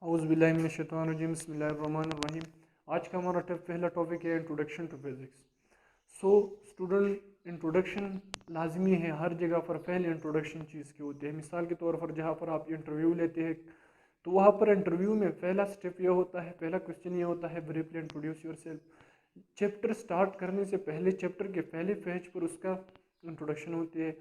औज़ुबिल्लाहिमिनश्शैतानिर्रजीम बिस्मिल्लाहिर्रहमानिर्रहीम। आज का हमारा पहला टॉपिक है introduction to physics. So student, introduction लाजमी है हर जगह पर। पहले इंट्रोडक्शन चीज़ की होती है। मिसाल के तौर पर जहाँ पर आप इंटरव्यू लेते हैं तो वहाँ पर इंटरव्यू में पहला स्टेप यह होता है, पहला क्वेश्चन ये होता है, briefly introduce yourself. Chapter start करने से पहले चैप्टर के पहले पेज पर उसका इंट्रोडक्शन होती है।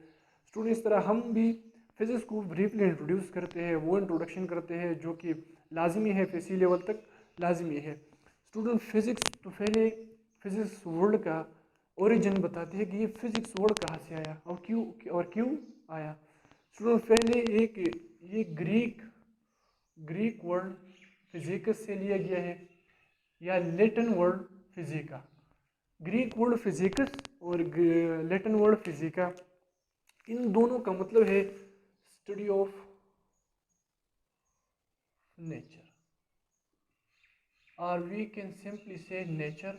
स्टूडेंट, इस तरह हम भी फिज़िक्स को ब्रीफली इंट्रोड्यूस करते हैं, वो इंट्रोडक्शन करते हैं जो कि लाजमी है, पीसी लेवल तक लाजमी है। स्टूडेंट, फिज़िक्स तो पहले फिज़िक्स वर्ड का ओरिजिन बताते हैं कि ये फिज़िक्स वर्ड कहाँ से आया और क्यों आया। स्टूडेंट, पहले एक ये ग्रीक वर्ड फिजिकस से लिया गया है या लैटिन वर्ड फिजिका। ग्रीक वर्ड फिजिकस और लैटिन वर्ड फिजिका, इन दोनों का मतलब है स्टडी ऑफ नेचर, और we can simply say nature.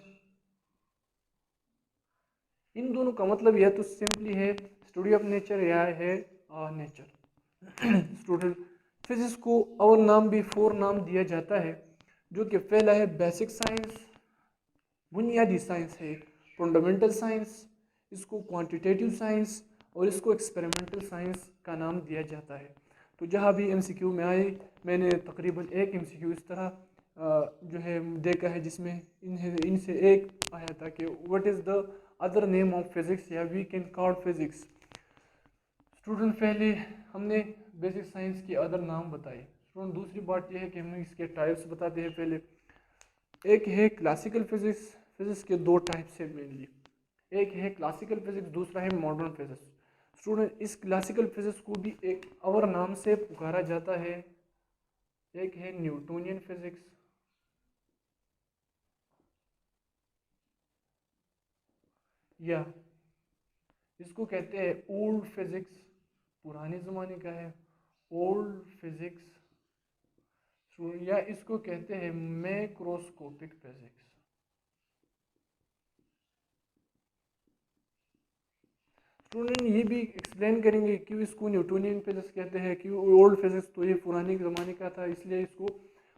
इन दोनों का मतलब यह तो सिंपली है स्टडी ऑफ नेचर या है नेचर। स्टूडेंट, फिजिक्स को और नाम भी 4 नाम दिया जाता है, जो कि पहला है बेसिक साइंस, बुनियादी साइंस है, फंडामेंटल साइंस, इसको क्वांटिटेटिव साइंस और इसको एक्सपेरिमेंटल साइंस का नाम दिया जाता है। तो जहाँ भी एमसीक्यू में आए, मैंने तकरीबन एक एमसीक्यू इस तरह जो है देखा है जिसमें इनसे एक आया था कि what is the other name of physics या we can call physics. Student, पहले हमने बेसिक साइंस के अदर नाम बताए। स्टूडेंट, दूसरी बात यह है कि हम इसके टाइप्स बताते हैं। पहले एक है क्लासिकल फिजिक्स। फिजिक्स के 2 टाइप्स है मेनली, एक है क्लासिकल फिजिक्स, दूसरा है मॉडर्न फिजिक्स। स्टूडेंट, इस क्लासिकल फिजिक्स को भी एक और नाम से पुकारा जाता है, एक है न्यूटोनियन फिजिक्स, या इसको कहते हैं ओल्ड फिजिक्स, पुराने ज़माने का है ओल्ड फिजिक्स, या इसको कहते हैं मैक्रोस्कोपिक फिजिक्स। स्टूडेंट, ये भी एक्सप्लेन करेंगे क्यों इसको न्यूटोनियन फिजिक्स कहते हैं, क्यों ओल्ड फिजिक्स तो ये पुराने ज़माने का था इसलिए इसको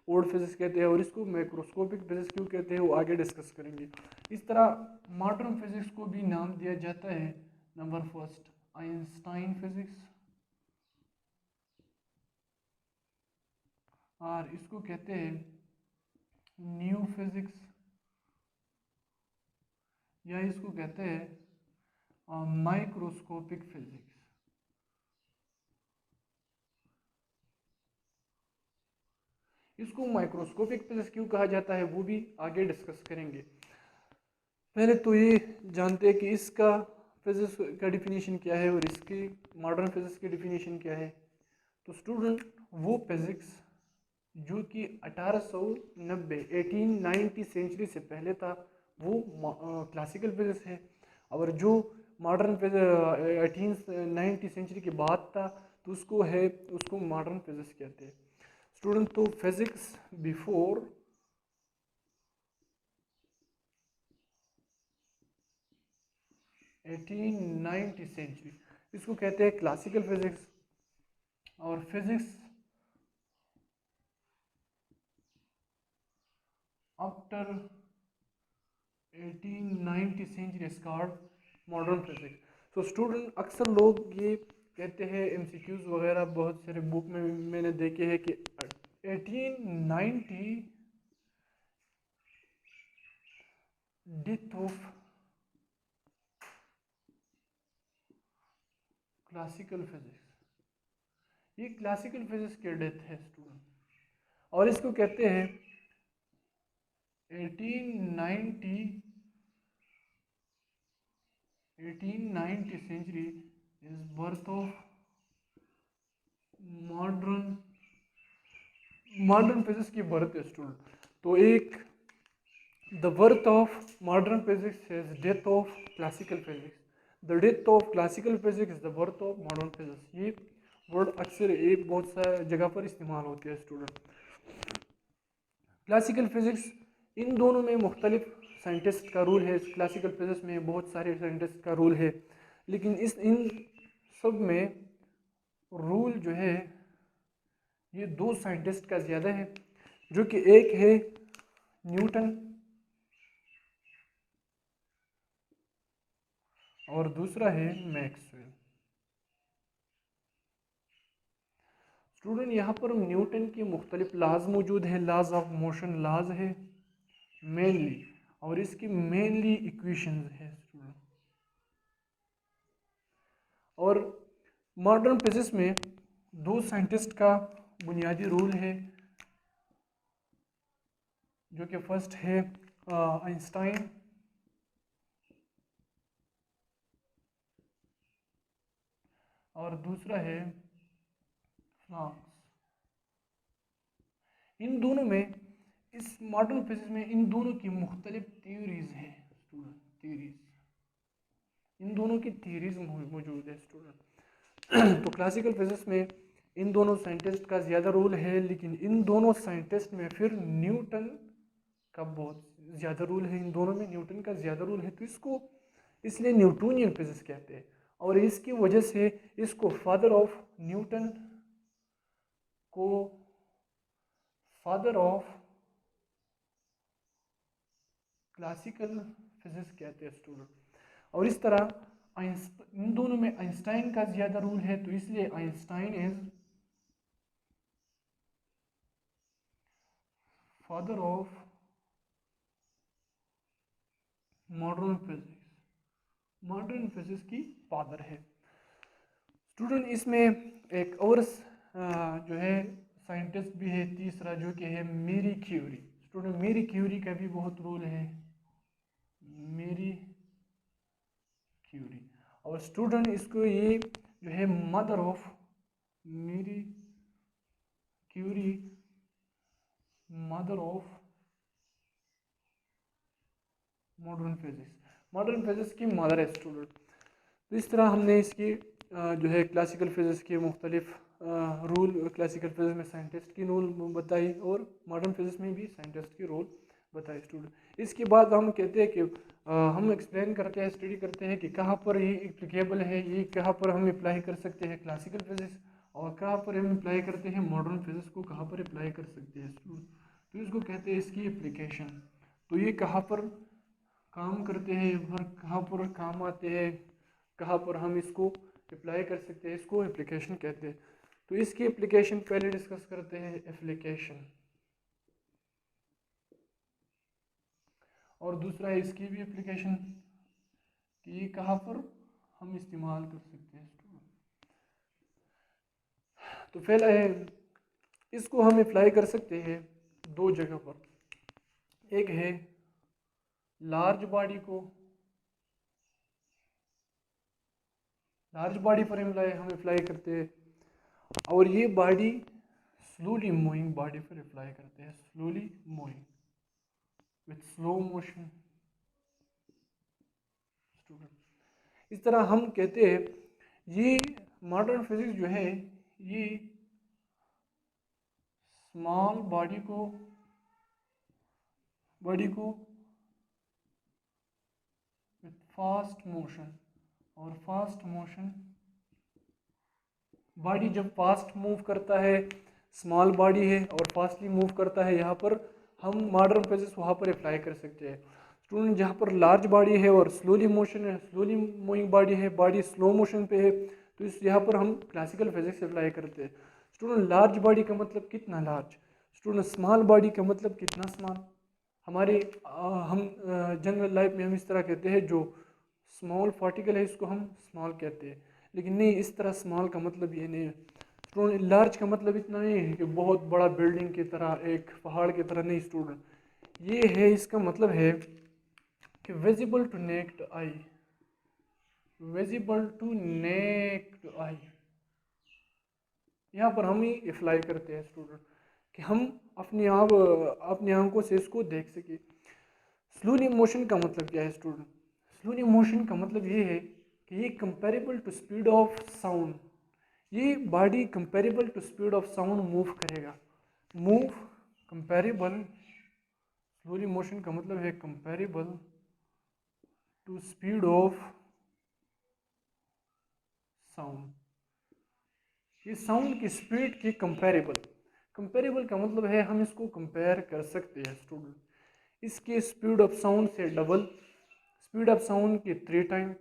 ओल्ड फिजिक्स कहते हैं, और इसको माइक्रोस्कोपिक फिजिक्स क्यों कहते हैं वो आगे डिस्कस करेंगे। इस तरह मॉडर्न फिजिक्स को भी नाम दिया जाता है। नंबर फर्स्ट, आइंस्टाइन फिजिक्स, और इसको कहते हैं न्यू फिजिक्स, या इसको कहते हैं माइक्रोस्कोपिक फिजिक्स। इसको माइक्रोस्कोपिक फिजिक्स क्यों कहा जाता है वो भी आगे डिस्कस करेंगे। पहले तो ये जानते हैं कि इसका फिजिक्स का डिफिनीशन क्या है और इसकी मॉडर्न फिजिक्स की डिफिनीशन क्या है। तो स्टूडेंट, वो फिजिक्स जो कि 1890 1890 सेंचुरी से पहले था वो क्लासिकल फिजिक्स है, और जो मॉडर्न 1890 सेंचुरी के बाद था तो उसको मॉडर्न फिजिक्स कहते हैं। स्टूडेंट, तो फिजिक्स बिफोर 1890 सेंचुरी इसको कहते हैं क्लासिकल फिजिक्स, और physics after 1890 century is called modern physics. तो स्टूडेंट, अक्सर लोग ये कहते हैं, एमसीक्यूज वगैरह बहुत सारे बुक में मैंने देखे हैं कि 1890 डेथ ऑफ क्लासिकल फिजिक्स, ये क्लासिकल फिजिक्स की डेथ है स्टूडेंट, और इसको कहते हैं 1890 century is birth of modern modern physics की बर्थ है स्टूडेंट। तो एक the birth of modern physics is death of classical physics, the death of classical physics is the birth of modern physics. ये word अक्सर एक बहुत सा जगह पर इस्तेमाल होते हैं स्टूडेंट। क्लासिकल फिजिक्स, इन दोनों में मुख्तलिफ साइंटिस्ट का रोल है। क्लासिकल फिजिक्स में बहुत सारे साइंटिस्ट का रोल है, लेकिन इन सब में रोल जो है ये 2 साइंटिस्ट का ज़्यादा है। जो कि एक है न्यूटन और दूसरा है मैक्सवेल। स्टूडेंट यहाँ पर न्यूटन की मुख्तलिफ लाज मौजूद हैं, लाज ऑफ मोशन लाज है मेनली, और इसकी मेनली इक्वेशंस है स्टूडेंट। और मॉडर्न फिजिक्स में दो साइंटिस्ट का बुनियादी रूल है, जो कि फर्स्ट है आइंस्टाइन और दूसरा है फ्लांक्स। इन दोनों में, इस मॉडर्न फिजिक्स में इन दोनों की मुख्तलिफ थ्योरीज हैं स्टूडेंट, थ्योरीज, इन दोनों की थ्योरीज मौजूद है स्टूडेंट। तो क्लासिकल फिजिक्स में इन दोनों साइंटिस्ट का ज़्यादा रोल है, लेकिन इन दोनों साइंटिस्ट में फिर न्यूटन का बहुत ज़्यादा रोल है, इन दोनों में न्यूटन का ज़्यादा रोल है। तो इसको इसलिए न्यूटोनियन फिजिक्स कहते हैं, और इसकी वजह से इसको फादर ऑफ न्यूटन को फादर ऑफ क्लासिकल फिजिक्स कहते हैं स्टूडेंट। और इस तरह इन दोनों में आइंस्टाइन का ज़्यादा रोल है, तो इसलिए Einstein is father of modern physics, modern physics की फादर है स्टूडेंट। इसमें एक और जो है साइंटिस्ट भी है तीसरा, जो कि है मेरी क्यूरी। स्टूडेंट मेरी क्यूरी का भी बहुत रोल है, मेरी क्यूरी। और स्टूडेंट इसको ये जो है mother of Marie Curie, mother of modern physics, modern physics की मदर है स्टूडेंट। तो इस तरह हमने इसकी जो है क्लासिकल फिजिक्स के मुख्तलिफ रूल, क्लासिकल फिजिक्स में साइंटिस्ट की रोल बताई और मॉडर्न फिजिक्स में भी साइंटिस्ट की रोल बताई स्टूडेंट। इसके बाद हम कहते हैं कि हम एक्सप्लेन करते हैं, स्टडी करते हैं कि कहाँ पर ये एप्लीकेबल है, ये कहाँ पर हम अप्लाई कर सकते हैं क्लासिकल फिजिक्स, और कहाँ पर हम अप्लाई करते हैं मॉडर्न फिजिक्स को, कहाँ पर अप्लाई कर सकते हैं स्टूडेंट। तो इसको कहते हैं इसकी एप्लीकेशन। तो ये कहाँ पर काम करते हैं और कहाँ पर काम आते हैं, कहाँ पर हम इसको अप्लाई कर सकते हैं, इसको एप्लीकेशन कहते हैं। तो इसकी एप्लीकेशन पहले डिस्कस करते हैं, एप्लीकेशन, और दूसरा है इसकी भी एप्लीकेशन कि ये कहाँ पर हम इस्तेमाल कर सकते हैं स्टूडेंट। तो पहले इसको हम अप्लाई कर सकते हैं दो जगह पर, एक है लार्ज बॉडी को, लार्ज बॉडी पर हम अप्लाई करते हैं, और ये बॉडी स्लोली मूविंग बॉडी पर अप्लाई करते हैं, slowly moving with slow motion student. इस तरह हम कहते हैं ये मॉडर्न फिजिक्स जो है ये स्मॉल बॉडी को विथ फास्ट मोशन, और फास्ट मोशन बॉडी जब फास्ट मूव करता है, स्मॉल बॉडी है और फास्टली मूव करता है, यहाँ पर हम मॉडर्न फिजिक्स वहाँ पर अप्लाई कर सकते हैं स्टूडेंट। जहाँ पर लार्ज बॉडी है और स्लोली मोशन है, स्लोली मूविंग बॉडी है, बॉडी स्लो मोशन पे है, तो इस यहाँ पर हम क्लासिकल फिजिक्स अप्लाई करते हैं स्टूडेंट। लार्ज बॉडी का मतलब कितना लार्ज स्टूडेंट, स्मॉल बॉडी का मतलब कितना स्मॉल। हमारे हम जनरल लाइफ में हम इस तरह कहते हैं, जो स्मॉल पार्टिकल है इसको हम स्मॉल कहते हैं, लेकिन नहीं, इस तरह स्मॉल का मतलब ये नहीं है स्टूडेंट। लार्ज का मतलब इतना नहीं है कि बहुत बड़ा बिल्डिंग की तरह, एक पहाड़ की तरह, नहीं स्टूडेंट। ये है, इसका मतलब है कि visible to naked eye, visible to naked eye, यहाँ पर हम ही अप्लाई करते हैं स्टूडेंट कि हम अपनी आंखों से इसको देख सके। स्लोली मोशन का मतलब क्या है स्टूडेंट, स्लोली मोशन का मतलब ये है कि ये comparable to speed of sound, ये body comparable to speed of sound move करेगा, मूव कंपेरेबल, स्लोली मोशन का मतलब है comparable to speed of sound, ये साउंड की स्पीड की कंपेरेबल, कंपेरेबल का मतलब है हम इसको कंपेयर कर सकते हैं स्टूडेंट। इसके स्पीड ऑफ साउंड से डबल, स्पीड ऑफ साउंड के 3 time,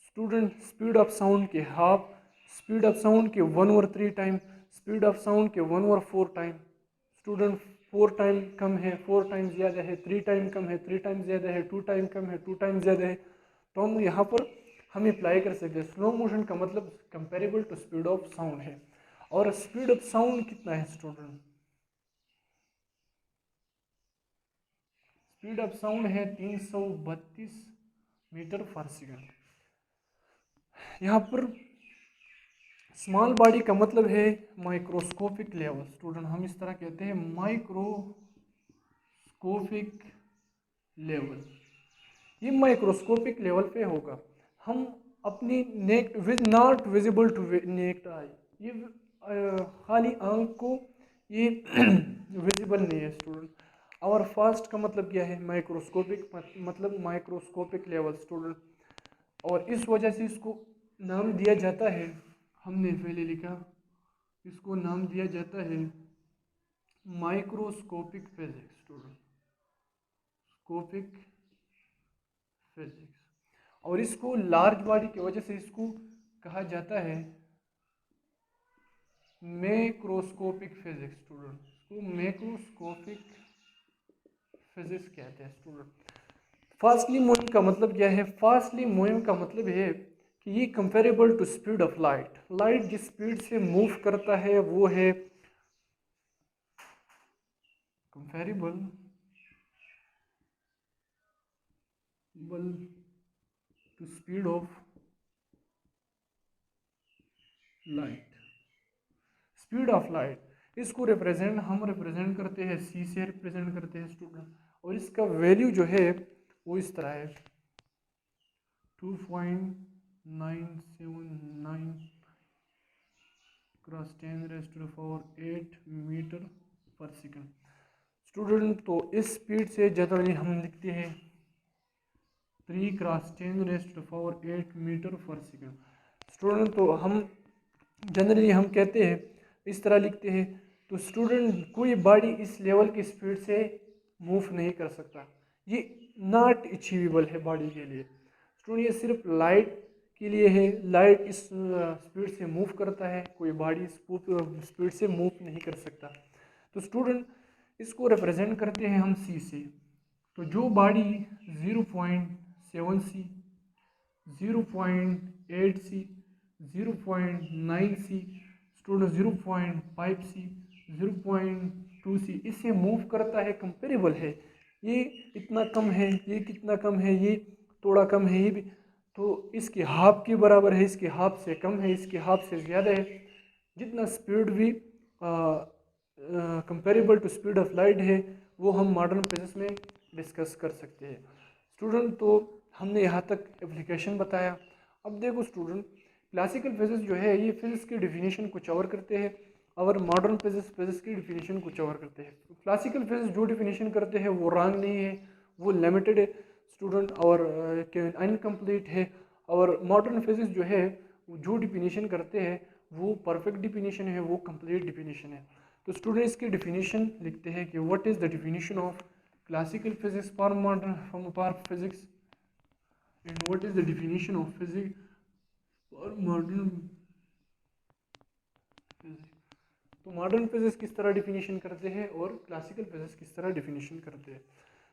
student speed of sound के हाफ, स्पीड ऑफ साउंड के 1/3 टाइम, स्पीड ऑफ साउंड के 1/4 टाइम। स्टूडेंट 4 टाइम कम है, 4 टाइम ज़्यादा है, 3 टाइम कम है, 3 टाइम ज़्यादा है, 2 टाइम कम है, 2 टाइम ज़्यादा है। तो हम यहाँ पर हम अप्लाई कर सकते हैं। स्लो मोशन का मतलब comparable to speed of sound है। और स्पीड ऑफ साउंड कितना है स्टूडेंट? स्पीड ऑफ साउंड है 332 मीटर पर सेकंड। यहाँ पर स्मॉल बॉडी का मतलब है माइक्रोस्कोपिक लेवल। स्टूडेंट हम इस तरह कहते हैं माइक्रोस्कोपिक लेवल। ये माइक्रोस्कोपिक लेवल पे होगा। हम अपनी neck which not visible to naked eye, ये खाली आंख को ये विजिबल नहीं है स्टूडेंट। और फास्ट का मतलब क्या है? माइक्रोस्कोपिक मतलब माइक्रोस्कोपिक लेवल स्टूडेंट। और इस वजह से इसको नाम दिया जाता है, हमने पहले लिखा, इसको नाम दिया जाता है माइक्रोस्कोपिक फिजिक्स स्टूडेंट, स्कोपिक फिजिक्स। और इसको लार्ज बॉडी की वजह से इसको कहा जाता है मैक्रोस्कोपिक फिजिक्स स्टूडेंट, इसको मैक्रोस्कोपिक फिजिक्स कहते हैं स्टूडेंट। फास्टली मूविंग का मतलब क्या है? फास्टली मूविंग का मतलब है कि ये comparable to speed of light. Light जिस स्पीड से मूव करता है वो है comparable to speed of light. Speed of light इसको हम रिप्रेजेंट करते हैं सी से रिप्रेजेंट करते हैं स्टूडेंट। और इसका वैल्यू जो है वो इस तरह है 2.979 क्रॉस 10⁻⁸ मीटर पर सेकंड। स्टूडेंट तो इस स्पीड से जनरली हम लिखते हैं 3 क्रॉस 10⁸ मीटर पर सेकंड। स्टूडेंट तो हम जनरली हम कहते हैं इस तरह लिखते हैं। तो स्टूडेंट कोई बॉडी इस लेवल की स्पीड से मूव नहीं कर सकता, ये नॉट अचीवेबल है बॉडी के लिए स्टूडेंट। ये सिर्फ लाइट के लिए है, लाइट इस स्पीड से मूव करता है, कोई बॉडी स्पीड से मूव नहीं कर सकता। तो स्टूडेंट इसको रिप्रेजेंट करते हैं हम सी से। तो जो बॉडी 0.7 सी, 0.8 सी, 0.9 सी, स्टूडेंट 0.5 सी, 0.2 सी इससे मूव करता है, कंपेरेबल है। ये इतना कम है, ये कितना कम है, ये थोड़ा कम है, ये भी तो इसके हाफ के बराबर है, इसके हाफ से कम है, इसके हाफ से ज़्यादा है। जितना स्पीड भी comparable to speed of light है वो हम मॉडर्न फिजिक्स में डिस्कस कर सकते हैं स्टूडेंट। तो हमने यहाँ तक एप्लीकेशन बताया। अब देखो स्टूडेंट, क्लासिकल फिजिक्स जो है ये फिजिक्स की डिफिनीशन कुछ और करते हैं और मॉडर्न फिजिक्स फिजिक्स की डिफिनीशन कुछ और करते हैं। क्लासिकल फिजिक्स जो डिफिनीशन करते हैं वो रॉन्ग नहीं है, वो लिमिटेड है स्टूडेंट और इनकम्प्लीट है। और मॉडर्न फिजिक्स जो है जो डिफिनीशन करते हैं वो परफेक्ट डिफिनीशन है, वो कंप्लीट डिफिनीशन है। तो स्टूडेंट इसकी डिफिनीशन लिखते हैं कि what is the definition of classical physics for modern for physics and what is the definition of physics और मॉडर्न फिजिक्स। तो मॉडर्न फिजिक्स किस तरह डिफिनीशन करते हैं और क्लासिकल फिजिक्स किस तरह डिफिनीशन करते हैं।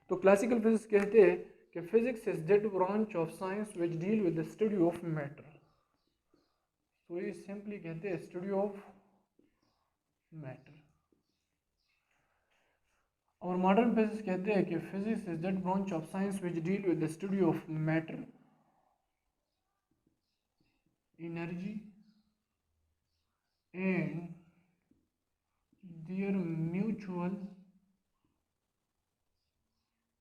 तो क्लासिकल फिजिक्स कहते हैं कि physics is that branch of science which deal with the study of matter. तो ये सिंपली कहते हैं स्टडी ऑफ मैटर। और मॉडर्न फिजिक्स कहते हैं कि physics is that branch of science which deal with the study of matter, energy and their mutual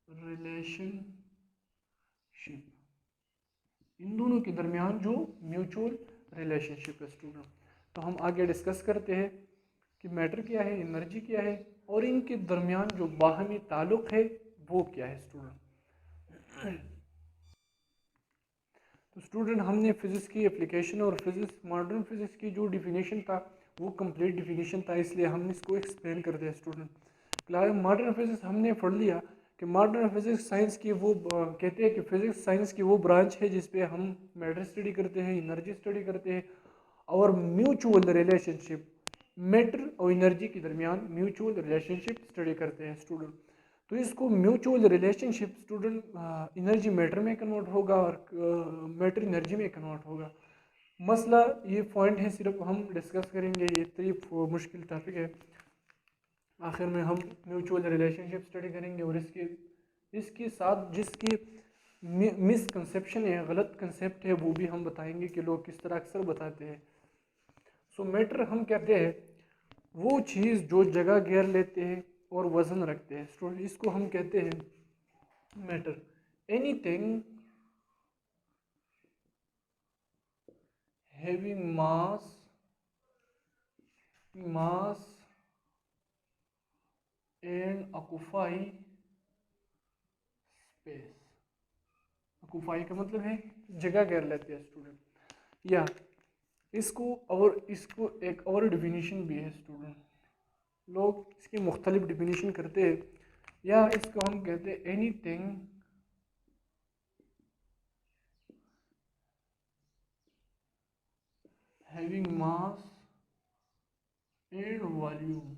relationship, इन दोनों के दरमियान जो म्यूचुअल रिलेशनशिप है स्टूडेंट। तो हम आगे डिस्कस करते हैं कि मैटर क्या है, एनर्जी क्या है और इनके दरमियान जो बाहमी ताल्लुक है वो क्या है स्टूडेंट। तो स्टूडेंट हमने फिजिक्स की एप्लीकेशन और फिजिक्स मॉडर्न फिजिक्स की जो डिफिनीशन था वो कंप्लीट डिफिनीशन था, इसलिए हम इसको एक्सप्लेन करते हैं स्टूडेंट। मॉडर्न फिजिक्स हमने पढ़ लिया कि मॉडर्न फिजिक्स साइंस की वो कहते हैं कि फिजिक्स साइंस की वो ब्रांच है जिसपे हम मैटर स्टडी करते हैं, एनर्जी स्टडी करते हैं और म्यूचुअल रिलेशनशिप मैटर और एनर्जी के दरमियान म्यूचुअल रिलेशनशिप स्टडी करते हैं स्टूडेंट। तो इसको mutual relationship student energy matter में कन्वर्ट होगा और मैटर एनर्जी में कन्वर्ट होगा। मसला ये पॉइंट है, सिर्फ हम डिस्कस करेंगे, ये इतनी मुश्किल टॉपिक है। आखिर में हम म्यूचुअल रिलेशनशिप स्टडी करेंगे और इसके साथ जिसकी मिसकंसेप्शन है, गलत कंसेप्ट है, वो भी हम बताएंगे कि लोग किस तरह अक्सर बताते हैं। सो मैटर हम कहते हैं वो चीज़ जो जगह घेर लेते हैं और वजन रखते हैं स्टूडेंट, इसको हम कहते हैं matter. Anything having mass and occupy space. Occupy का मतलब है जगह घेर लेते हैं स्टूडेंट। या इसको एक और डिफिनीशन भी है स्टूडेंट, लोग इसकी मुख्तलिफ डिफिनीशन करते हैं। या इसको हम कहते हैं anything having mass and volume.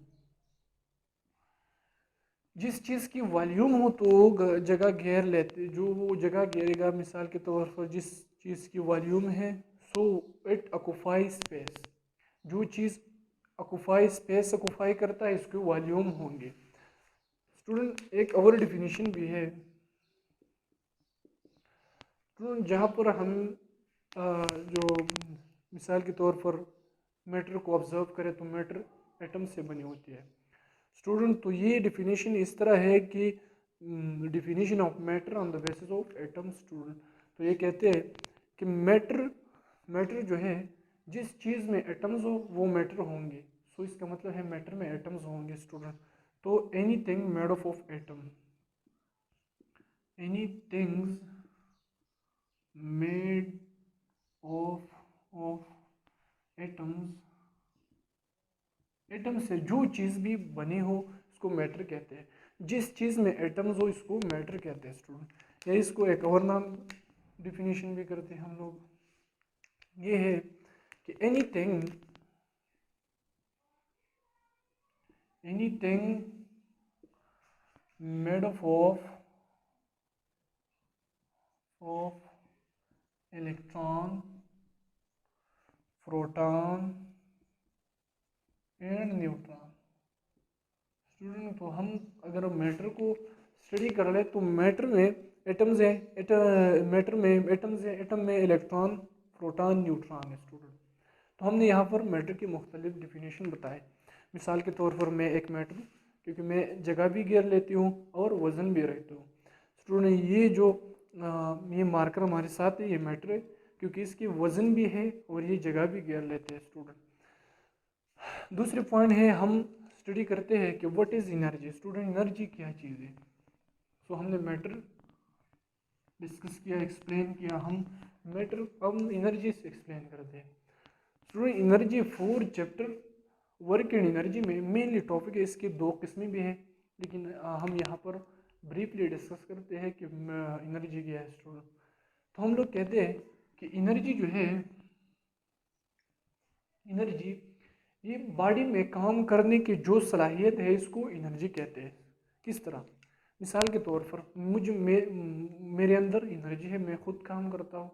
जिस चीज़ की वॉल्यूम हो तो जगह घेर लेते, जो वो जगह घेरेगा, मिसाल के तौर पर जिस चीज़ की वॉल्यूम है सो इट ऑक्यूपाई स्पेस। जो चीज़ ऑक्यूपाई स्पेस ऑक्यूपाई करता है इसके वॉल्यूम होंगे स्टूडेंट। एक और डिफिनीशन भी है स्टूडेंट, जहाँ पर हम जो मिसाल के तौर पर मैटर को ऑब्जर्व करें तो मैटर एटम से बनी होती है स्टूडेंट। तो ये डिफिनीशन इस तरह है कि definition of matter on the basis of atom student. तो ये कहते हैं कि मैटर जो है जिस चीज़ में एटम्स हो वो मैटर होंगे। सो इसका मतलब है मैटर में एटम्स होंगे स्टूडेंट। तो anything made of atom, anythings made of atoms, atom से जो चीज़ भी बनी हो इसको मैटर कहते हैं। जिस चीज़ में एटम्स हो इसको मैटर कहते हैं स्टूडेंट। या इसको एक और नाम डिफिनीशन भी करते हैं हम लोग, ये है कि anything made of electron, proton and neutron student. तो हम अगर मैटर को स्टडी कर ले तो मैटर में एटम्स हैं, मैटर में एटम्स हैं, एटम में इलेक्ट्रॉन, प्रोटॉन, न्यूट्रॉन है स्टूडेंट। तो हमने यहाँ पर मैटर की मुख्तलिफ डिफिनीशन बताए। मिसाल के तौर पर मैं एक मैटर, क्योंकि मैं जगह भी घेर लेती हूँ और वज़न भी रखती हूँ स्टूडेंट। ये जो ये मार्कर हमारे साथ है, ये मैटर है क्योंकि इसकी वज़न भी है और ये जगह भी घेर लेते हैं स्टूडेंट। दूसरे पॉइंट है, हम स्टडी करते हैं कि what is energy student, energy क्या चीज़ है। सो हमने मैटर डिस्कस किया, एक्सप्लेन किया, हम मैटर हम एनर्जी से एक्सप्लेन करते हैं student. Energy 4 chapter work and energy में मेनली टॉपिक है, इसकी 2 किस्में भी हैं, लेकिन हम यहाँ पर ब्रीफली डिस्कस करते हैं कि एनर्जी क्या है स्टूडेंट। तो हम लोग कहते हैं कि एनर्जी जो है, एनर्जी ये बॉडी में काम करने की जो सलाहियत है इसको एनर्जी कहते हैं। किस तरह, मिसाल के तौर पर मेरे अंदर एनर्जी है, मैं खुद काम करता हूँ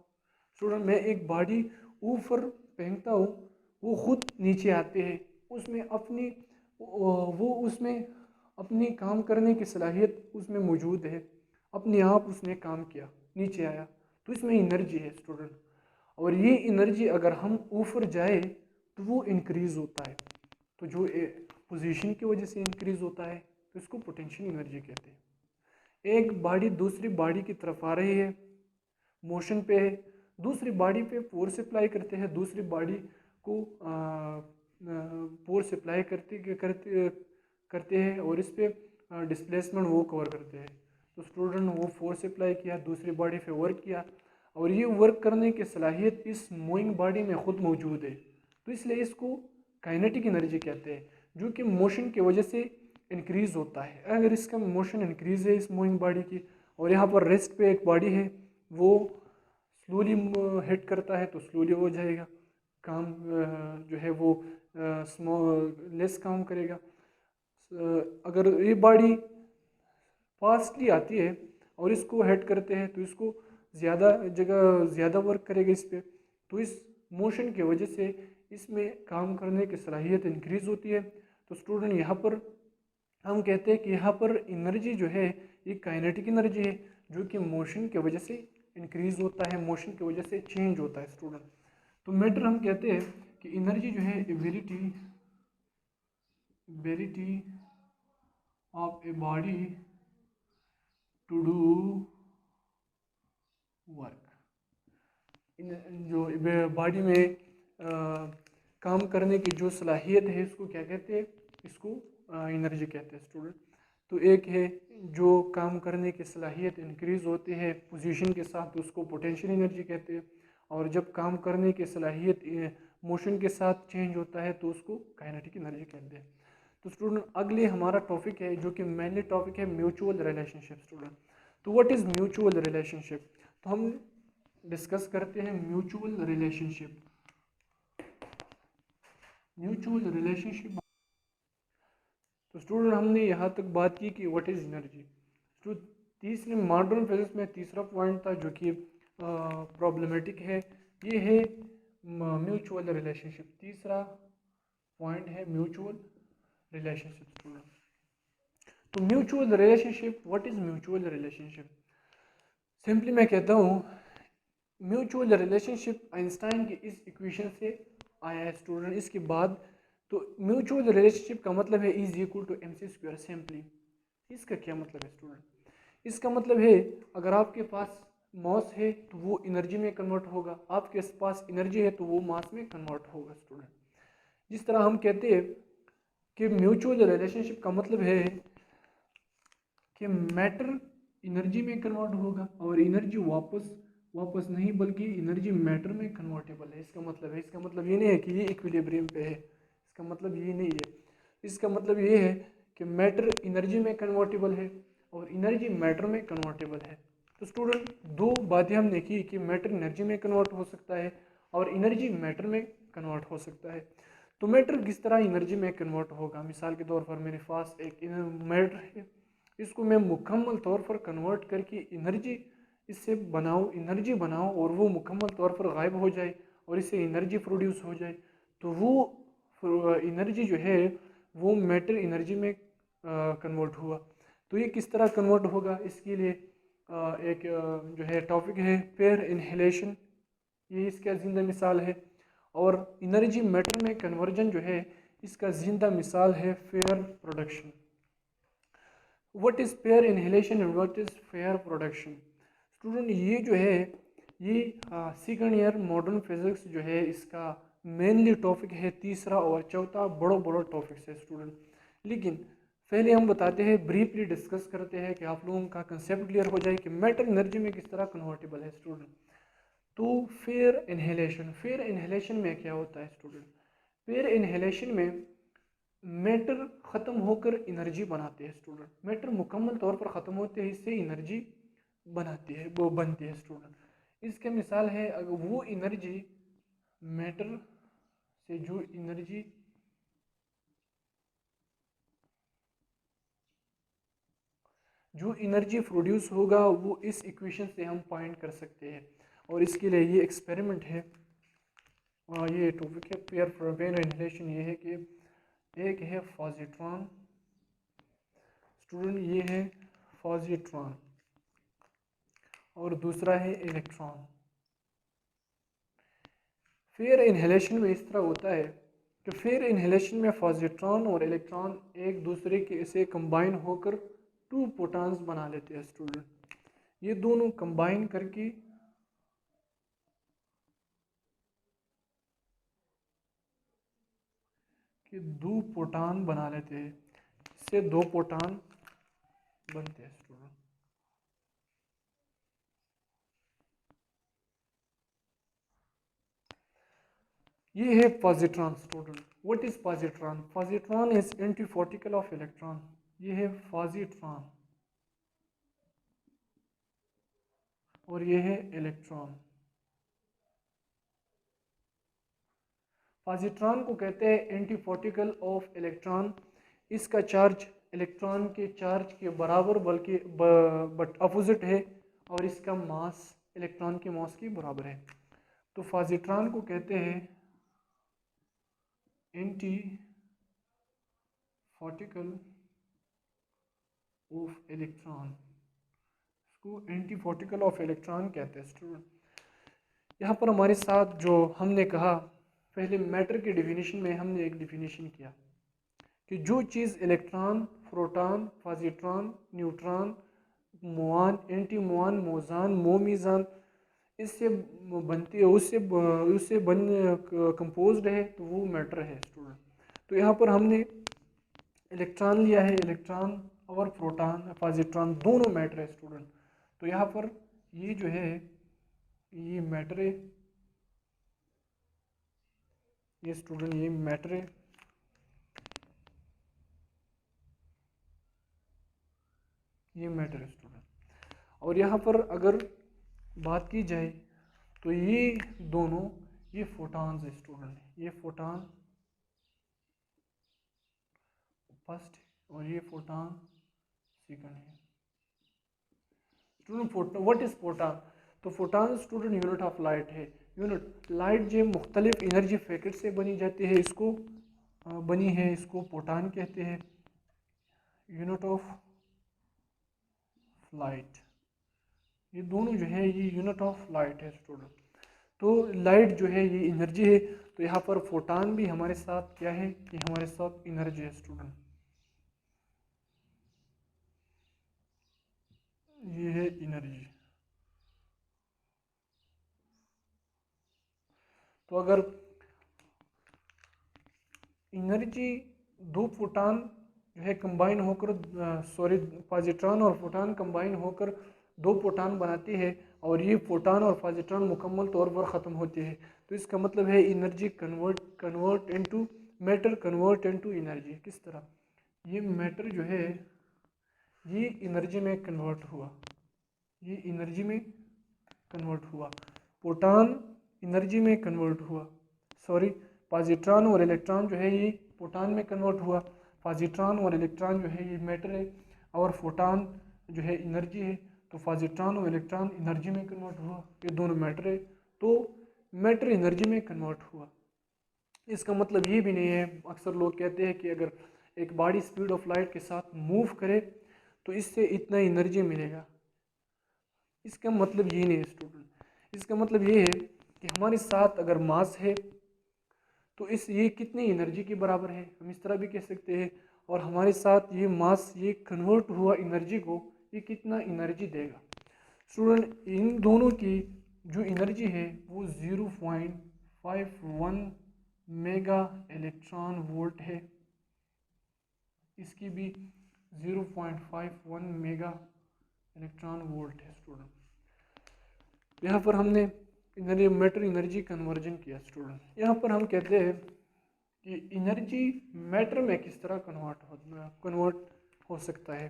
स्टूडेंट। मैं एक बॉडी ऊपर फेंकता हूँ, वो खुद नीचे आते हैं, उसमें उसमें अपनी काम करने की सलाहियत उसमें मौजूद है, अपने आप उसने काम किया, नीचे आया, तो इसमें एनर्जी है स्टूडेंट। और ये एनर्जी अगर हम ऊपर जाए तो वो इंक्रीज़ होता है, तो जो पोजीशन की वजह से इंक्रीज़ होता है तो इसको पोटेंशियल एनर्जी कहते हैं। एक बॉडी दूसरी बॉडी की तरफ आ रही है, मोशन पे है, दूसरी बॉडी पे फोर्स अप्लाई करते हैं, दूसरी बॉडी को फोर्स अप्लाई करते हैं और इस पे डिस्प्लेसमेंट वो कवर करते हैं। तो स्टूडेंट वो फोर्स अप्लाई किया, दूसरी बॉडी पे वर्क किया और ये वर्क करने की सलाहियत इस मूविंग बॉडी में ख़ुद मौजूद है, तो इसलिए इसको काइनेटिक एनर्जी कहते हैं, जो कि मोशन की वजह से इंक्रीज होता है। अगर इसका मोशन इंक्रीज है इस मूविंग बॉडी की, और यहाँ पर रेस्ट पे एक बॉडी है, वो स्लोली हिट करता है तो स्लोली हो जाएगा काम, जो है वो स्मॉल लेस काम करेगा। अगर ये बॉडी फास्टली आती है और इसको हेड करते हैं तो इसको ज़्यादा जगह ज़्यादा वर्क करेगा इस पर, तो इस मोशन की वजह से इसमें काम करने की सलाहियत इंक्रीज़ होती है। तो स्टूडेंट यहाँ पर हम कहते हैं कि यहाँ पर एनर्जी जो है ये काइनेटिक एनर्जी है, जो कि मोशन की वजह से इंक्रीज़ होता है, मोशन की वजह से चेंज होता है स्टूडेंट। तो मैटर हम कहते हैं कि एनर्जी जो है ability of a body to do work, जो बॉडी में काम करने की जो सलाहियत है इसको क्या कहते हैं, इसको एनर्जी कहते हैं स्टूडेंट। तो एक है जो काम करने की सलाहियत इंक्रीज होती है पोजीशन के साथ, तो उसको पोटेंशियल एनर्जी कहते हैं, और जब काम करने की सलाहियत मोशन के साथ चेंज होता है तो उसको काइनेटिक एनर्जी कहते हैं। तो स्टूडेंट अगले हमारा टॉपिक है जो कि मेनली टॉपिक है म्यूचुअल रिलेशनशिप स्टूडेंट। तो व्हाट इज़ म्यूचुअल रिलेशनशिप, तो हम डिस्कस करते हैं म्यूचुअल रिलेशनशिप। म्यूचुअल रिलेशनशिप, तो स्टूडेंट हमने यहाँ तक बात की कि व्हाट इज़ एनर्जी। तो तीसरे मॉडर्न फिजिक्स में तीसरा पॉइंट था जो कि प्रॉब्लमेटिक है, ये है म्यूचुअल रिलेशनशिप। तीसरा पॉइंट है म्यूचुअल रिलेशनशिप स्टूडेंट। तो mutual relationship, what is mutual relationship, simply मैं कहता हूँ म्यूचुअल रिलेशनशिप आइंस्टाइन की इस इक्वेशन से आया है स्टूडेंट। इसके बाद तो म्यूचुअल रिलेशनशिप का मतलब है is equal to M C square simply. इसका क्या मतलब है स्टूडेंट, इसका मतलब है अगर आपके पास मास है तो वो एनर्जी में कन्वर्ट होगा, आपके पास एनर्जी है तो वो मास में कन्वर्ट होगा स्टूडेंट। जिस तरह हम कहते हैं कि म्यूचुअल रिलेशनशिप का मतलब है कि मैटर एनर्जी में कन्वर्ट होगा और एनर्जी वापस नहीं बल्कि एनर्जी मैटर में कन्वर्टेबल है। इसका मतलब है, इसका मतलब ये नहीं है कि ये इक्विलिब्रियम पे है, इसका मतलब ये नहीं है। इसका मतलब ये है कि मैटर एनर्जी में कन्वर्टेबल है और एनर्जी मैटर में कन्वर्टेबल है। तो स्टूडेंट दो बातें हमने की कि मैटर एनर्जी में कन्वर्ट हो सकता है और एनर्जी मैटर में कन्वर्ट हो सकता है। तो मैटर किस तरह एनर्जी में कन्वर्ट होगा, मिसाल के तौर पर मेरे पास एक मैटर है, इसको मैं मुकम्मल तौर पर कन्वर्ट करके एनर्जी इससे एनर्जी बनाऊँ और वो मुकम्मल तौर पर गायब हो जाए और इससे एनर्जी प्रोड्यूस हो जाए, तो वो एनर्जी जो है वो मैटर एनर्जी में कन्वर्ट हुआ। तो ये किस तरह कन्वर्ट होगा, इसके लिए एक जो है टॉपिक है पेयर इनहेलेशन, ये इसका जिंदा मिसाल है। और एनर्जी मैटर में कन्वर्जन जो है इसका जिंदा मिसाल है fair production. What is pair inhalation and what is fair production, student ये जो है ये सेकंड ईयर मॉडर्न फिजिक्स जो है इसका मेनली टॉपिक है, तीसरा और चौथा बड़ा टॉपिक्स है स्टूडेंट। लेकिन पहले हम बताते हैं, ब्रीफली डिस्कस करते हैं कि आप लोगों का कंसेप्ट क्लियर हो जाए कि मैटर एनर्जी में किस तरह कन्वर्टेबल है स्टूडेंट। तो फेयर इनहेलेशन में क्या होता है स्टूडेंट, फेयर इनहेलेशन में मैटर ख़त्म होकर एनर्जी बनाते हैं स्टूडेंट, मैटर मुकम्मल तौर पर ख़त्म होते हैं इससे एनर्जी बनाती है वो बनती है स्टूडेंट। इसके मिसाल है अगर वो एनर्जी मैटर से जो एनर्जी प्रोड्यूस होगा वो इस इक्वेशन से हम फाइंड कर सकते हैं। और इसके लिए ये एक्सपेरिमेंट है, ये टॉपिक है पेयर इनहेलेशन। ये है कि एक है पॉजिट्रॉन स्टूडेंट, ये है पॉजिट्रॉन और दूसरा है इलेक्ट्रॉन। फेयर इनहेलेशन में इस तरह होता है कि फेयर इनहेलेशन में पॉजिट्रॉन और इलेक्ट्रॉन एक दूसरे के से कंबाइन होकर टू प्रोटॉन्स बना लेते हैं स्टूडेंट। ये दोनों कंबाइन करके दो प्रोटॉन बना लेते हैं, इससे दो प्रोटॉन बनते हैं स्टूडेंट। ये है positron student. What is positron? Positron is antiparticle of electron. ये है पॉजिट्रॉन और ये है इलेक्ट्रॉन। पॉजिट्रॉन को कहते हैं एंटीफॉर्टिकल ऑफ इलेक्ट्रॉन। इसका चार्ज इलेक्ट्रॉन के चार्ज के बराबर बल्कि बट अपोजिट है, और इसका मास इलेक्ट्रॉन के मास के बराबर है। तो पॉजिट्रॉन को कहते हैं एंटीफॉर्टिकल ऑफ इलेक्ट्रॉन। इसको एंटीफॉर्टिकल ऑफ इलेक्ट्रॉन कहते हैं स्टूडेंट। यहाँ पर हमारे साथ जो हमने कहा, पहले मैटर की डिफिनीशन में हमने एक डिफिनीशन किया कि जो चीज़ electron, proton, positron, neutron, muon, anti muon, meson, मोमीज़ॉन इससे बनती है, उससे बन कंपोज्ड है, तो वो मैटर है स्टूडेंट। तो यहाँ पर हमने इलेक्ट्रॉन लिया है, इलेक्ट्रॉन और प्रोटॉन, पॉजिट्रॉन दोनों मैटर है स्टूडेंट। तो यहाँ पर ये जो है ये मैटर है, ये स्टूडेंट ये मैटर है, ये मैटर है स्टूडेंट। और यहाँ पर अगर बात की जाए तो ये दोनों ये फोटॉन्स है स्टूडेंट। ये फोटॉन फर्स्ट और ये फोटॉन सेकंड है स्टूडेंट। What is photon? तो photon student unit of light है। यूनिट लाइट जो मुख्तलिफ एनर्जी पैकेट से बनी जाती है, इसको बनी है, इसको फोटॉन कहते हैं। यूनिट ऑफ लाइट, ये दोनों जो है ये यूनिट ऑफ लाइट है स्टूडेंट। तो लाइट जो है ये एनर्जी है, तो यहाँ पर फोटॉन भी हमारे साथ क्या है कि हमारे साथ एनर्जी है स्टूडेंट। ये है एनर्जी। तो अगर एनर्जी दो फोटॉन जो है कंबाइन होकर पॉजिट्रॉन और फोटॉन कंबाइन होकर दो फोटॉन बनाती है, और ये फोटॉन और पॉजिट्रॉन मुकम्मल तौर पर ख़त्म होती है, तो इसका मतलब है energy convert into matter, convert into energy. किस तरह? ये मैटर जो है ये एनर्जी में कन्वर्ट हुआ, ये एनर्जी में कन्वर्ट हुआ, प्रोटॉन एनर्जी में कन्वर्ट हुआ, सॉरी पॉजिट्रॉन और इलेक्ट्रॉन जो है ये प्रोटॉन में कन्वर्ट हुआ। पॉजिट्रॉन और इलेक्ट्रॉन जो है ये मैटर है, और फोटॉन जो है एनर्जी है, तो पॉजिट्रॉन और इलेक्ट्रॉन एनर्जी में कन्वर्ट हुआ, ये दोनों मैटर है, तो मैटर एनर्जी में कन्वर्ट हुआ। इसका मतलब ये भी नहीं है, अक्सर लोग कहते हैं कि अगर एक बॉडी स्पीड ऑफ लाइट के साथ मूव करे तो इससे इतना एनर्जी मिलेगा। इसका मतलब ये नहीं है स्टूडेंट। इसका मतलब ये है कि हमारे साथ अगर मास है तो इस ये कितनी एनर्जी के बराबर है, हम इस तरह भी कह सकते हैं। और हमारे साथ ये मास ये कन्वर्ट हुआ एनर्जी को, ये कितना एनर्जी देगा स्टूडेंट। इन दोनों की जो एनर्जी है वो 0.51 मेगा इलेक्ट्रॉन वोल्ट है, इसकी भी 0.51 मेगा इलेक्ट्रॉन वोल्ट है स्टूडेंट। यहाँ पर हमने मैटर एनर्जी कन्वर्जन किया स्टूडेंट। यहाँ पर हम कहते हैं कि एनर्जी मैटर में किस तरह कन्वर्ट हो सकता है।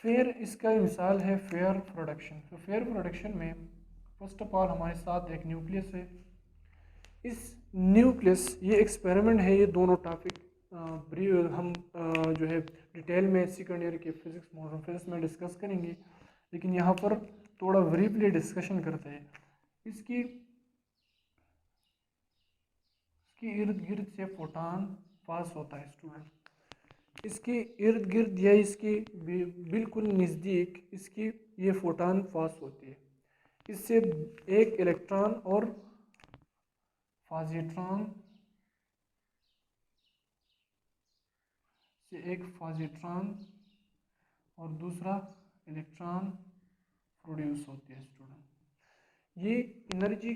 फिर इसका मिसाल है फेयर प्रोडक्शन। तो फेयर प्रोडक्शन में फर्स्ट ऑफ ऑल हमारे साथ एक न्यूक्लियस है। इस न्यूक्लियस ये एक्सपेरिमेंट है, ये दोनों टॉपिक हम जो है डिटेल में सेकेंड ईयर के फिजिक्स मॉडर्न फिजिक्स में डिस्कस करेंगे, लेकिन यहाँ पर थोड़ा ब्रीफली डिस्कशन करते हैं। इसकी इर्द गिर्द से फोटॉन पास होता है स्टूडेंट। इसके इर्द गिर्द या इसके बिल्कुल नज़दीक इसकी ये फोटॉन पास होती है। इससे एक इलेक्ट्रॉन और पॉजिट्रॉन से एक पॉजिट्रॉन और दूसरा इलेक्ट्रॉन प्रोड्यूस होती है स्टूडेंट। ये energy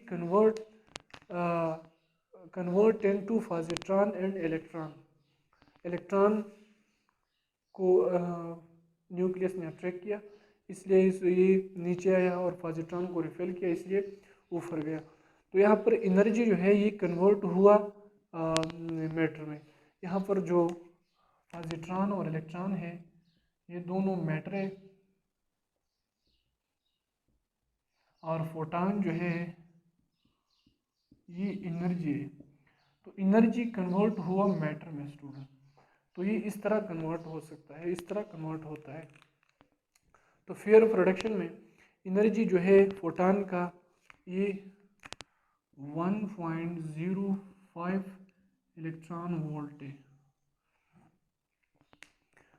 convert into positron and electron. Electron को न्यूक्लियस ने अट्रैक्ट किया, इसलिए ये नीचे आया, और पॉजिट्रॉन को रिपेल किया, इसलिए ऊपर गया। तो यहाँ पर एनर्जी जो है ये कन्वर्ट हुआ मैटर में। यहाँ पर जो पॉजिट्रॉन और इलेक्ट्रॉन है ये दोनों मैटर है, और फोटॉन जो है ये एनर्जी है। तो एनर्जी कन्वर्ट हुआ मैटर में स्टूडेंट, तो ये इस तरह कन्वर्ट हो सकता है, इस तरह कन्वर्ट होता है। तो फेयर प्रोडक्शन में एनर्जी जो है फोटॉन का ये 1.05 इलेक्ट्रॉन वोल्ट है।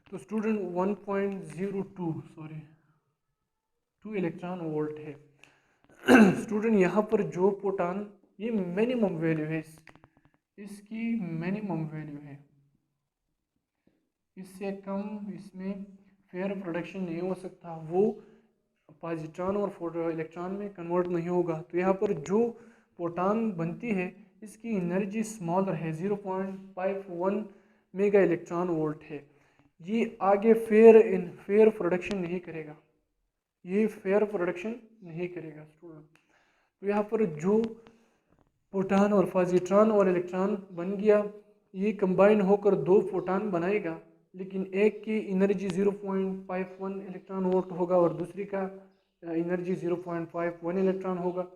तो स्टूडेंट 2 इलेक्ट्रॉन वोल्ट है। स्टूडेंट यहाँ पर जो फोटॉन, ये मिनिमम वैल्यू है, इसकी मिनिमम वैल्यू है, इससे कम इसमें फेयर प्रोडक्शन नहीं हो सकता, वो पॉजिट्रॉन और फोटो इलेक्ट्रॉन में कन्वर्ट नहीं होगा। तो यहाँ पर जो फोटॉन बनती है इसकी एनर्जी स्मॉलर है, 0.51 मेगा इलेक्ट्रॉन वोल्ट है। ये आगे फेयर प्रोडक्शन नहीं करेगा, ये फेयर प्रोडक्शन नहीं करेगा स्टूडेंट। तो यहाँ पर जो फोटॉन और पॉजिट्रॉन और इलेक्ट्रॉन बन गया, ये कंबाइन होकर 2 फोटॉन बनाएगा, लेकिन एक की एनर्जी 0.51 इलेक्ट्रॉन वोल्ट होगा और दूसरी का एनर्जी 0.51 इलेक्ट्रॉन होगा।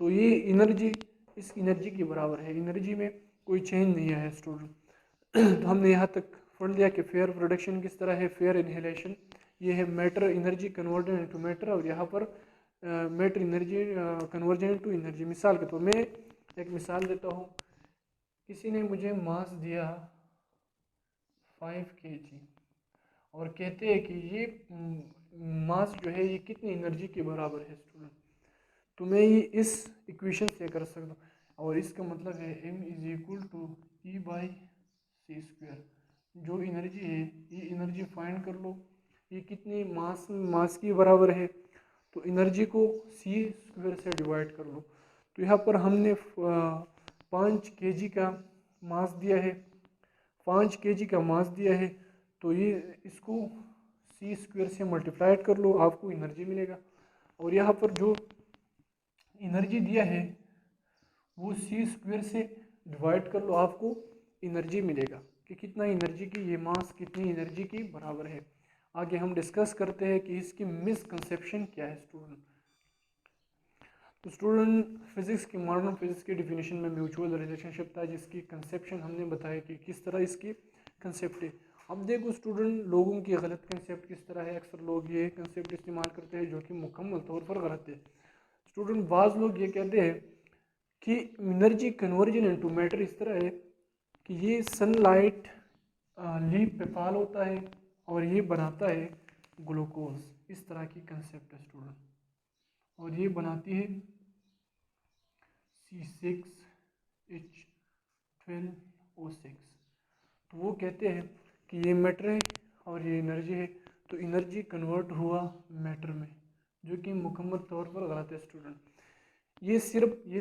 तो ये एनर्जी इस एनर्जी के बराबर है, एनर्जी में कोई चेंज नहीं आया स्टूडेंट। तो हमने यहाँ तक पढ़ लिया कि फेयर प्रोडक्शन किस तरह है, फेयर इनहेलेशन ये है matter energy conversion into matter, और यहाँ पर matter energy conversion into energy. मिसाल के तौर मैं एक मिसाल देता हूँ, किसी ने मुझे मास दिया 5 kg और कहते हैं कि ये मास जो है ये कितनी एनर्जी के बराबर है स्टूडेंट। तो मैं ये इस इक्वेशन से कर सकता हूँ, और इसका मतलब है m is equal to E/c²। जो एनर्जी है ये एनर्जी फाइंड कर लो, ये कितनी मास की बराबर है, तो एनर्जी को c² से डिवाइड कर लो। तो यहाँ पर हमने 5 kg का मास दिया है, 5 kg का मास दिया है, तो ये इसको c² से मल्टीप्लाइड कर लो, आपको एनर्जी मिलेगा। और यहाँ पर जो एनर्जी दिया है वो c² से डिवाइड कर लो, आपको एनर्जी मिलेगा कि कितना एनर्जी की ये मास कितनी एनर्जी की बराबर है। आगे हम डिस्कस करते हैं कि इसकी मिसकंसेप्शन क्या है स्टूडेंट। तो स्टूडेंट फिजिक्स की मॉडर्न फिजिक्स की डिफिनेशन में म्यूचुअल रिलेशनशिप था, जिसकी कंसेप्शन हमने बताया कि किस तरह इसकी कंसेप्ट है। अब देखो स्टूडेंट, लोगों की गलत कंसेप्ट किस तरह है। अक्सर लोग ये कंसेप्ट इस्तेमाल करते हैं जो कि मुकम्मल तौर पर गलत है स्टूडेंट। बाज़ लोग ये कहते हैं कि एनर्जी कन्वर्जन इनटू मैटर इस तरह है कि ये सनलाइट लीफ पे फॉल होता है और ये बनाता है ग्लूकोज, इस तरह की कंसेप्ट है स्टूडेंट। और ये बनाती है C6H12O6। तो वो कहते हैं कि ये मैटर है और ये एनर्जी है, तो एनर्जी कन्वर्ट हुआ मैटर में, जो कि मुकम्मल तौर पर गलत है स्टूडेंट। ये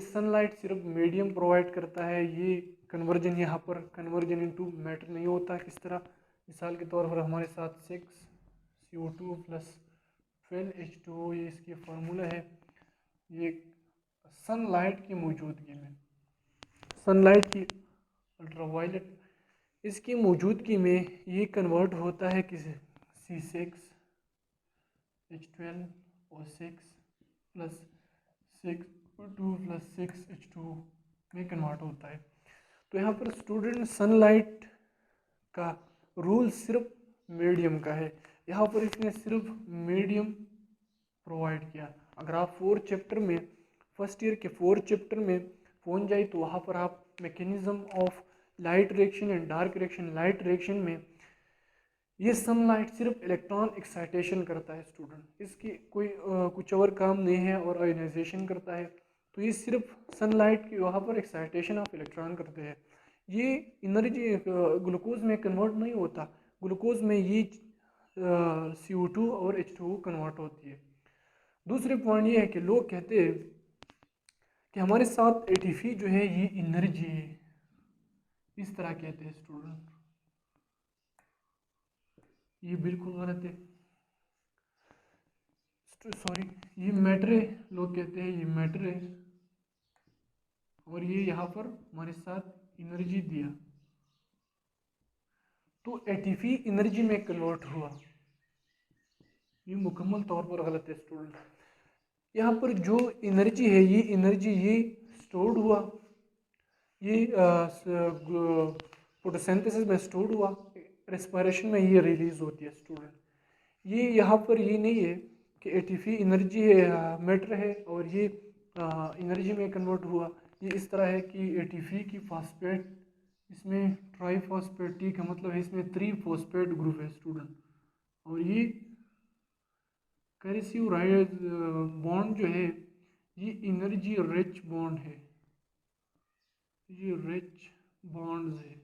सनलाइट सिर्फ मीडियम प्रोवाइड करता है, ये कन्वर्जन यहाँ पर कन्वर्जन इनटू मैटर नहीं होता। किस तरह, मिसाल के तौर पर हमारे साथ 6CO2 + 12H2O ये इसकी फार्मूला है। ये सनलाइट की मौजूदगी में, सनलाइट की अल्ट्रावायलेट इसकी मौजूदगी में ये कन्वर्ट होता है किस C6H12O6 + 6O2 + 6H2O में कन्वर्ट होता है। तो यहाँ पर स्टूडेंट सनलाइट का रूल सिर्फ मीडियम का है, यहाँ पर इसने सिर्फ मीडियम प्रोवाइड किया। अगर आप फर्स्ट ईयर के 4 चैप्टर में पहुंच जाए तो वहाँ पर आप mechanism of light reaction and dark reaction, light reaction में ये सनलाइट सिर्फ इलेक्ट्रॉन एक्साइटेशन करता है स्टूडेंट, इसकी कोई कुछ और काम नहीं है, और आयोनाइजेशन करता है। तो ये सिर्फ सनलाइट की वहाँ पर एक्साइटेशन ऑफ इलेक्ट्रॉन करते हैं। ये एनर्जी ग्लूकोज में कन्वर्ट नहीं होता, ग्लूकोज में ये CO2 और H2O कन्वर्ट होती है। दूसरे पॉइंट ये है कि लोग कहते हैं कि हमारे साथ एटीपी जो है ये एनर्जी है, इस तरह कहते हैं स्टूडेंट, ये बिल्कुल गलत है। सॉरी, ये मैटर है, लोग कहते हैं ये मैटर है, और ये यहाँ पर हमारे साथ एनर्जी दिया तो एटीपी एनर्जी में कन्वर्ट हुआ। ये मुकम्मल तौर पर गलत है स्टूडेंट। यहाँ पर जो एनर्जी है ये एनर्जी ये स्टोर्ड हुआ, ये फोटोसिंथेसिस में स्टोर्ड हुआ, रेस्पिरेशन में ये रिलीज होती है स्टूडेंट। ये यहाँ पर ये नहीं है कि एटीपी एनर्जी मैटर है और ये एनर्जी में कन्वर्ट हुआ। ये इस तरह है कि एटीपी की फॉस्फेट, इसमें ट्राईफॉस्फेट का मतलब है इसमें 3 फॉस्फेट ग्रुप है स्टूडेंट। और ये करेसिव बॉन्ड जो है ये एनर्जी रिच बॉन्ड है, ये रिच बॉन्ड्स है।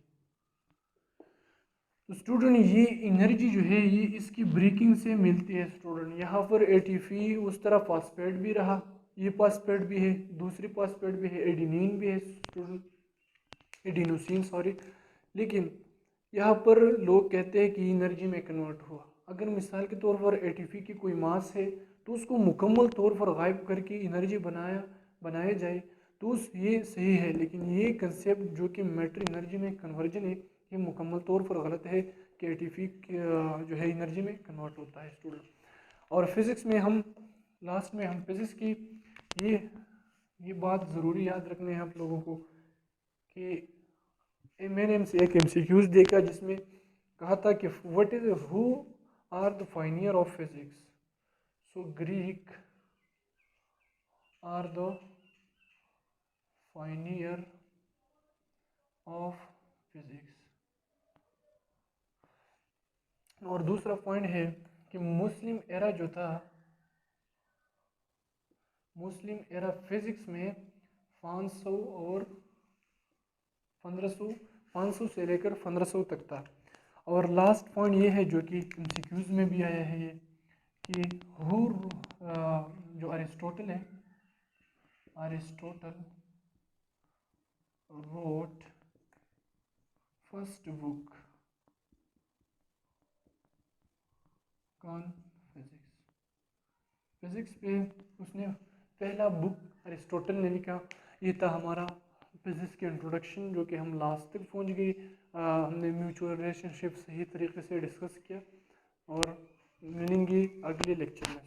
तो स्टूडेंट ये एनर्जी जो है ये इसकी ब्रेकिंग से मिलती है स्टूडेंट। यहाँ पर एटीपी उस तरह फॉस्फेट भी रहा, ये फॉस्फेट भी है, दूसरी फॉस्फेट भी है, एडिनिन भी है स्टूडेंट, एडिनोसिन सॉरी। लेकिन यहाँ पर लोग कहते हैं कि एनर्जी में कन्वर्ट हुआ। अगर मिसाल के तौर पर एटीपी की कोई मास है तो उसको मुकम्मल तौर पर गायब करके एनर्जी बनाया जाए तो ये सही है। लेकिन ये कंसेप्ट जो कि मैटर एनर्जी में कन्वर्जन है ये मुकम्मल तौर पर गलत है कि एटीपी जो है एनर्जी में कन्वर्ट होता है स्टूडेंट। और फिज़िक्स में हम लास्ट में हम फिज़िक्स की ये बात ज़रूरी याद रखने हैं आप लोगों को कि मैंने इनसे एक MCQs देखा जिसमें कहा था कि what is who are the pioneer of physics. So Greek are the pioneer of physics. और दूसरा पॉइंट है कि मुस्लिम एरा जो था, मुस्लिम एरा फिजिक्स में 500 और 1500 से लेकर 1500 तक था। और लास्ट पॉइंट ये है जो कि MCQs में भी आया है ये कि जो अरिस्टोटल है, अरिस्टोटल रोट फर्स्ट बुक कौन फिजिक्स पे उसने पहला बुक अरिस्टोटल ने लिखा। ये था हमारा फिजिक्स के इंट्रोडक्शन जो कि हम लास्ट तक पहुंच गए। हमने म्यूचुअल रिलेशनशिप सही तरीके से डिस्कस किया और मिलेंगे अगले लेक्चर में।